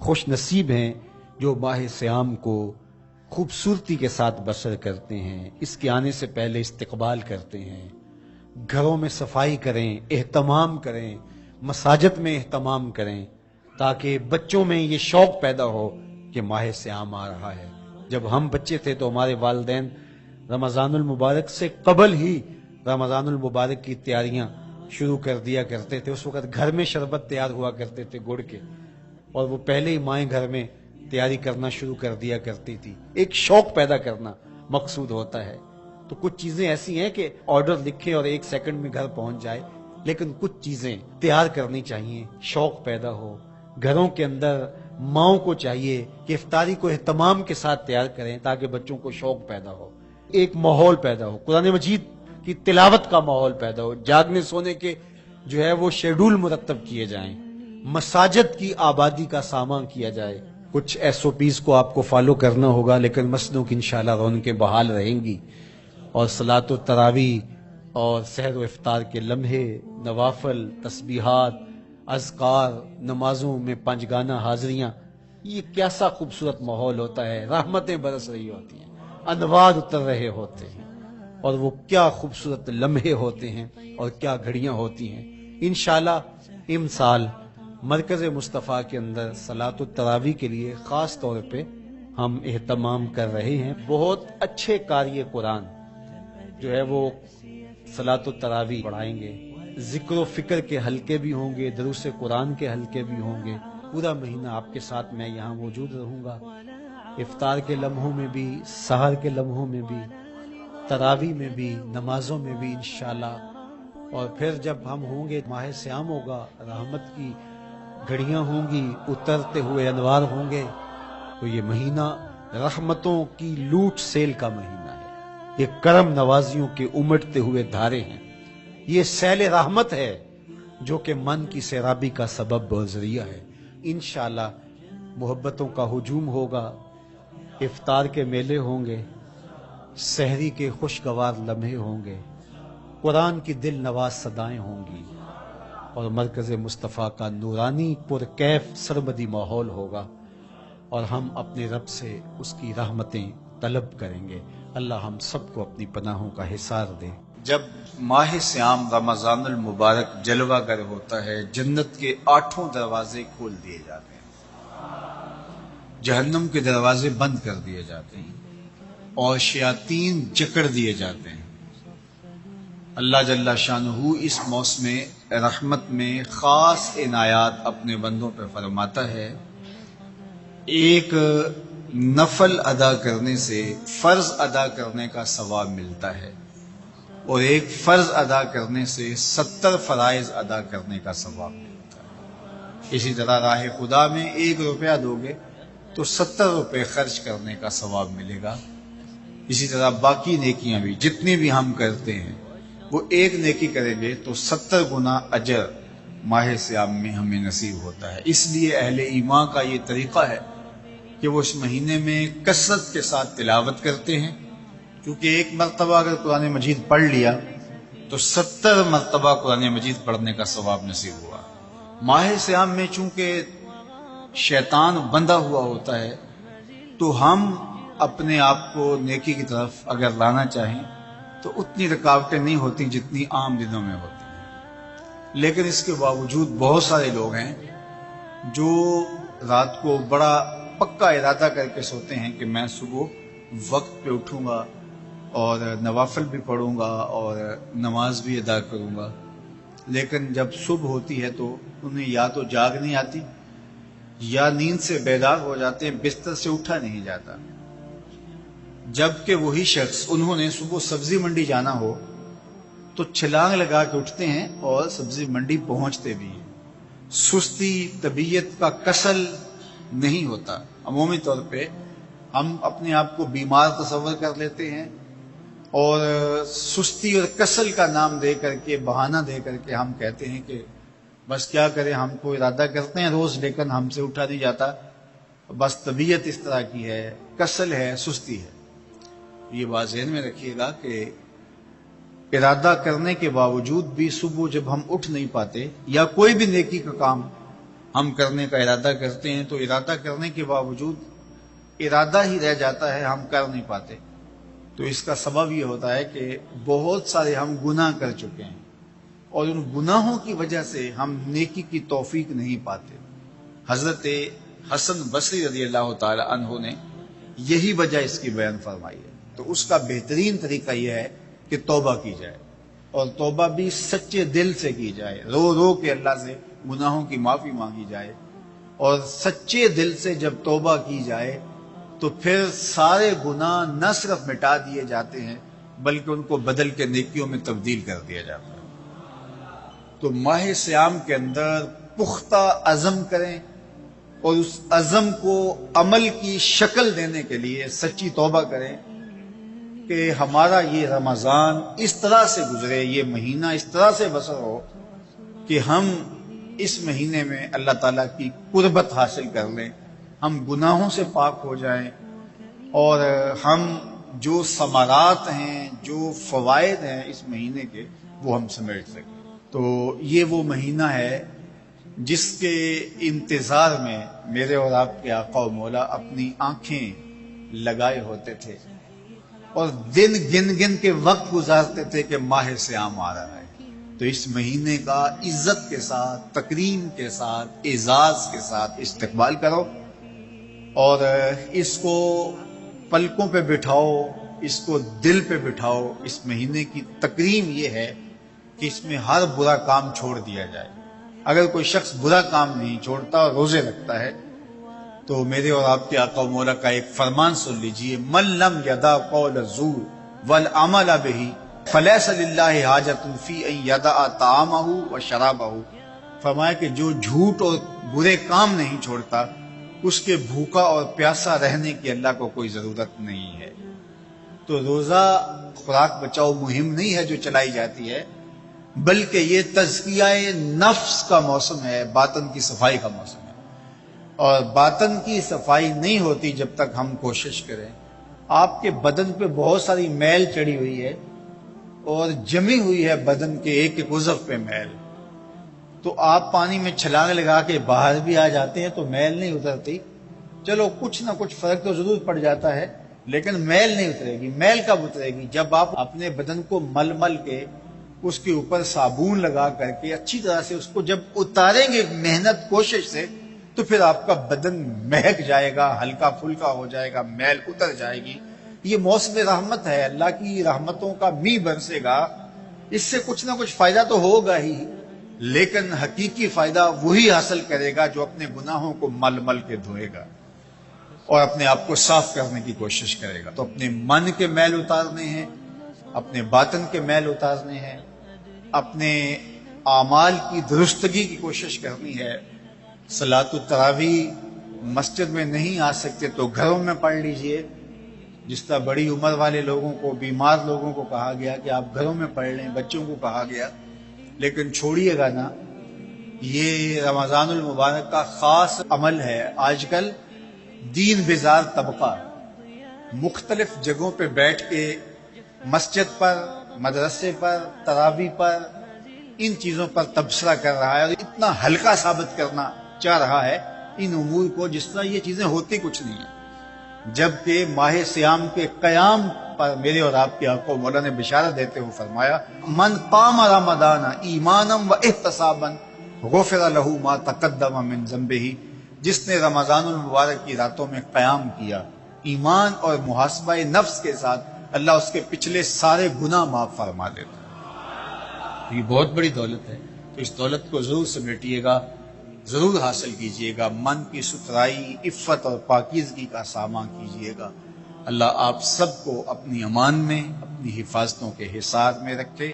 خوش نصیب ہیں جو ماہ سیام کو خوبصورتی کے ساتھ بسر کرتے ہیں، اس کے آنے سے پہلے استقبال کرتے ہیں، گھروں میں صفائی کریں، اہتمام کریں، مساجد میں اہتمام کریں، تاکہ بچوں میں یہ شوق پیدا ہو کہ ماہ سیام آ رہا ہے۔ جب ہم بچے تھے تو ہمارے والدین رمضان المبارک سے قبل ہی رمضان المبارک کی تیاریاں شروع کر دیا کرتے تھے۔ اس وقت گھر میں شربت تیار ہوا کرتے تھے گڑ کے، اور وہ پہلے ہی مائیں گھر میں تیاری کرنا شروع کر دیا کرتی تھی۔ ایک شوق پیدا کرنا مقصود ہوتا ہے۔ تو کچھ چیزیں ایسی ہیں کہ آرڈر لکھے اور 1 سیکنڈ میں گھر پہنچ جائے، لیکن کچھ چیزیں تیار کرنی چاہیے، شوق پیدا ہو۔ گھروں کے اندر ماؤں کو چاہیے کہ افطاری کو اہتمام کے ساتھ تیار کریں تاکہ بچوں کو شوق پیدا ہو، ایک ماحول پیدا ہو، قرآن مجید کی تلاوت کا ماحول پیدا ہو، جاگنے سونے کے جو ہے وہ شیڈول مرتب کیے جائیں، مساجد کی آبادی کا سامان کیا جائے۔ کچھ SOPs کو آپ کو فالو کرنا ہوگا، لیکن مسجدوں کی انشاءاللہ رونقیں بحال رہیں گی، اور صلاۃ و تراویح اور سحر و افطار کے لمحے، نوافل، تسبیحات، اذکار، نمازوں میں 5 گانہ حاضریاں، یہ کیسا خوبصورت ماحول ہوتا ہے، رحمتیں برس رہی ہوتی ہیں، انوار اتر رہے ہوتے ہیں، اور وہ کیا خوبصورت لمحے ہوتے ہیں اور کیا گھڑیاں ہوتی ہیں۔ انشاءاللہ امسال مرکز مصطفیٰ کے اندر صلاۃ التراویح کے لیے خاص طور پہ ہم اہتمام کر رہے ہیں۔ بہت اچھے قاری قرآن جو ہے وہ صلاۃ التراویح پڑھائیں گے، ذکر و فکر کے حلقے بھی ہوں گے، دروس قرآن کے حلقے بھی ہوں گے۔ پورا مہینہ آپ کے ساتھ میں یہاں موجود رہوں گا، افطار کے لمحوں میں بھی، سحر کے لمحوں میں بھی، تراویح میں بھی، نمازوں میں بھی انشاءاللہ۔ اور پھر جب ہم ہوں گے، ماہ سیام ہوگا، رحمت کی گھڑیاں ہوں گی، اترتے ہوئے انوار ہوں گے، تو یہ مہینہ رحمتوں کی لوٹ سیل کا مہینہ ہے، یہ کرم نوازیوں کے امٹتے ہوئے دھارے ہیں، یہ سیل رحمت ہے جو کہ من کی سیرابی کا سبب اور ذریعہ ہے۔ انشاءاللہ محبتوں کا ہجوم ہوگا، افطار کے میلے ہوں گے، سحری کے خوشگوار لمحے ہوں گے، قرآن کی دل نواز صدائیں ہوں گی، اور مرکز مصطفیٰ کا نورانی پرکیف سرمدی ماحول ہوگا، اور ہم اپنے رب سے اس کی رحمتیں طلب کریں گے۔ اللہ ہم سب کو اپنی پناہوں کا حصار دے۔ جب ماہ سیام رمضان المبارک جلوہ گر ہوتا ہے، جنت کے 8 دروازے کھول دیے جاتے ہیں، جہنم کے دروازے بند کر دیے جاتے ہیں، اور شیاطین جکڑ دیے جاتے ہیں۔ اللہ جل شانہ اس موسم رحمت میں خاص عنایات اپنے بندوں پہ فرماتا ہے۔ ایک نفل ادا کرنے سے فرض ادا کرنے کا ثواب ملتا ہے، اور ایک فرض ادا کرنے سے 70 فرائض ادا کرنے کا ثواب ملتا ہے۔ اسی طرح راہ خدا میں 1 روپیہ دو گے تو 70 روپے خرچ کرنے کا ثواب ملے گا۔ اسی طرح باقی نیکیاں بھی جتنی بھی ہم کرتے ہیں، وہ 1 نیکی کریں گے تو 70 گنا اجر ماہ سیام میں ہمیں نصیب ہوتا ہے۔ اس لیے اہل ایمان کا یہ طریقہ ہے کہ وہ اس مہینے میں کثرت کے ساتھ تلاوت کرتے ہیں، کیونکہ 1 مرتبہ اگر قرآن مجید پڑھ لیا تو 70 مرتبہ قرآن مجید پڑھنے کا ثواب نصیب ہوا۔ ماہ سیام میں چونکہ شیطان بندھا ہوا ہوتا ہے، تو ہم اپنے آپ کو نیکی کی طرف اگر لانا چاہیں تو اتنی رکاوٹیں نہیں ہوتی جتنی عام دنوں میں ہوتی ہیں، لیکن اس کے باوجود بہت سارے لوگ ہیں جو رات کو بڑا پکا ارادہ کر کے سوتے ہیں کہ میں صبح وقت پہ اٹھوں گا اور نوافل بھی پڑھوں گا اور نماز بھی ادا کروں گا، لیکن جب صبح ہوتی ہے تو انہیں یا تو جاگ نہیں آتی، یا نیند سے بیدار ہو جاتے ہیں، بستر سے اٹھا نہیں جاتا۔ جبکہ وہی شخص انہوں نے صبح سبزی منڈی جانا ہو تو چھلانگ لگا کے اٹھتے ہیں اور سبزی منڈی پہنچتے بھی ہیں۔ سستی، طبیعت کا کسل نہیں ہوتا۔ عمومی طور پہ ہم اپنے آپ کو بیمار تصور کر لیتے ہیں، اور سستی اور کسل کا نام دے کر کے، بہانہ دے کر کے ہم کہتے ہیں کہ بس کیا کریں، ہم کو ارادہ کرتے ہیں روز لیکن ہم سے اٹھا نہیں جاتا، بس طبیعت اس طرح کی ہے، کسل ہے، سستی ہے۔ یہ بات ذہن میں رکھیے گا کہ ارادہ کرنے کے باوجود بھی صبح جب ہم اٹھ نہیں پاتے یا کوئی بھی نیکی کا کام ہم کرنے کا ارادہ کرتے ہیں تو ارادہ کرنے کے باوجود ارادہ ہی رہ جاتا ہے، ہم کر نہیں پاتے. تو اس کا سبب یہ ہوتا ہے کہ بہت سارے ہم گناہ کر چکے ہیں اور ان گناہوں کی وجہ سے ہم نیکی کی توفیق نہیں پاتے. حضرت حسن بصری رضی اللہ تعالی عنہ نے یہی وجہ اس کی بیان فرمائی ہے. تو اس کا بہترین طریقہ یہ ہے کہ توبہ کی جائے، اور توبہ بھی سچے دل سے کی جائے، رو رو کے اللہ سے گناہوں کی معافی مانگی جائے. اور سچے دل سے جب توبہ کی جائے تو پھر سارے گناہ نہ صرف مٹا دیے جاتے ہیں بلکہ ان کو بدل کے نیکیوں میں تبدیل کر دیا جاتا ہے. تو ماہ صیام کے اندر پختہ عزم کریں اور اس عزم کو عمل کی شکل دینے کے لیے سچی توبہ کریں کہ ہمارا یہ رمضان اس طرح سے گزرے، یہ مہینہ اس طرح سے بسر ہو کہ ہم اس مہینے میں اللہ تعالیٰ کی قربت حاصل کر لیں، ہم گناہوں سے پاک ہو جائیں اور ہم جو ثمرات ہیں، جو فوائد ہیں اس مہینے کے، وہ ہم سمیٹ سکیں. تو یہ وہ مہینہ ہے جس کے انتظار میں میرے اور آپ کے آقا و مولا اپنی آنکھیں لگائے ہوتے تھے اور دن گن گن کے وقت گزارتے تھے کہ ماہ صیام آ رہا ہے. تو اس مہینے کا عزت کے ساتھ، تکریم کے ساتھ، اعزاز کے ساتھ استقبال کرو اور اس کو پلکوں پہ بٹھاؤ، اس کو دل پہ بٹھاؤ. اس مہینے کی تکریم یہ ہے کہ اس میں ہر برا کام چھوڑ دیا جائے. اگر کوئی شخص برا کام نہیں چھوڑتا اور روزے رکھتا ہے تو میرے اور آپ کے آقا و مولا کا ایک فرمان سن لیجئے: من لم یدع قول الزور والعمل به فلیس للہ حاجۃ فی ان یدع طعامہ وشرابہ. فرمایا کہ جو جھوٹ اور برے کام نہیں چھوڑتا اس کے بھوکا اور پیاسا رہنے کی اللہ کو کوئی ضرورت نہیں ہے. تو روزہ خوراک بچاؤ مہم نہیں ہے جو چلائی جاتی ہے، بلکہ یہ تزکیہ نفس کا موسم ہے، باطن کی صفائی کا موسم ہے. اور باطن کی صفائی نہیں ہوتی جب تک ہم کوشش کریں. آپ کے بدن پہ بہت ساری میل چڑھی ہوئی ہے اور جمی ہوئی ہے بدن کے ایک ایک عضو پہ میل. تو آپ پانی میں چھلانگ لگا کے باہر بھی آ جاتے ہیں تو میل نہیں اترتی. چلو کچھ نہ کچھ فرق تو ضرور پڑ جاتا ہے لیکن میل نہیں اترے گی. میل کب اترے گی؟ جب آپ اپنے بدن کو مل مل کے اس کے اوپر صابون لگا کر کے اچھی طرح سے اس کو جب اتاریں گے محنت کوشش سے تو پھر آپ کا بدن مہک جائے گا، ہلکا پھلکا ہو جائے گا، میل اتر جائے گی. یہ موسم رحمت ہے، اللہ کی رحمتوں کا می برسے گا. اس سے کچھ نہ کچھ فائدہ تو ہوگا ہی، لیکن حقیقی فائدہ وہی حاصل کرے گا جو اپنے گناہوں کو مل مل کے دھوئے گا اور اپنے آپ کو صاف کرنے کی کوشش کرے گا. تو اپنے من کے میل اتارنے ہیں، اپنے باطن کے میل اتارنے ہیں، اپنے اعمال کی درستگی کی کوشش کرنی ہے. صلاۃ التراویح مسجد میں نہیں آ سکتے تو گھروں میں پڑھ لیجئے. جس طرح بڑی عمر والے لوگوں کو، بیمار لوگوں کو کہا گیا کہ آپ گھروں میں پڑھ لیں، بچوں کو کہا گیا. لیکن چھوڑیے گا نا، یہ رمضان المبارک کا خاص عمل ہے. آج کل دین بیزار طبقہ مختلف جگہوں پہ بیٹھ کے مسجد پر، مدرسے پر، تراویح پر، ان چیزوں پر تبصرہ کر رہا ہے اور اتنا ہلکا ثابت کرنا چاہ رہا ہے ان امور کو جس طرح یہ چیزیں ہوتی کچھ نہیں ہیں. جبکہ ماہ صیام کے قیام پر میرے اور آپ کے آقا مولا نے بشارت دیتے ہوئے فرمایا: من قام رمضان ایمانا و احتسابا غفر له ما تقدم من ذنبہ. جس نے رمضان المبارک کی راتوں میں قیام کیا ایمان اور محاسبہ نفس کے ساتھ، اللہ اس کے پچھلے سارے گناہ معاف فرما دیتا. یہ بہت بڑی دولت ہے. تو اس دولت کو ضرور سمیٹیے گا، ضرور حاصل کیجئے گا. من کی ستھرائی، عفت اور پاکیزگی کا سامان کیجئے گا. اللہ آپ سب کو اپنی امان میں، اپنی حفاظتوں کے حصار میں رکھے.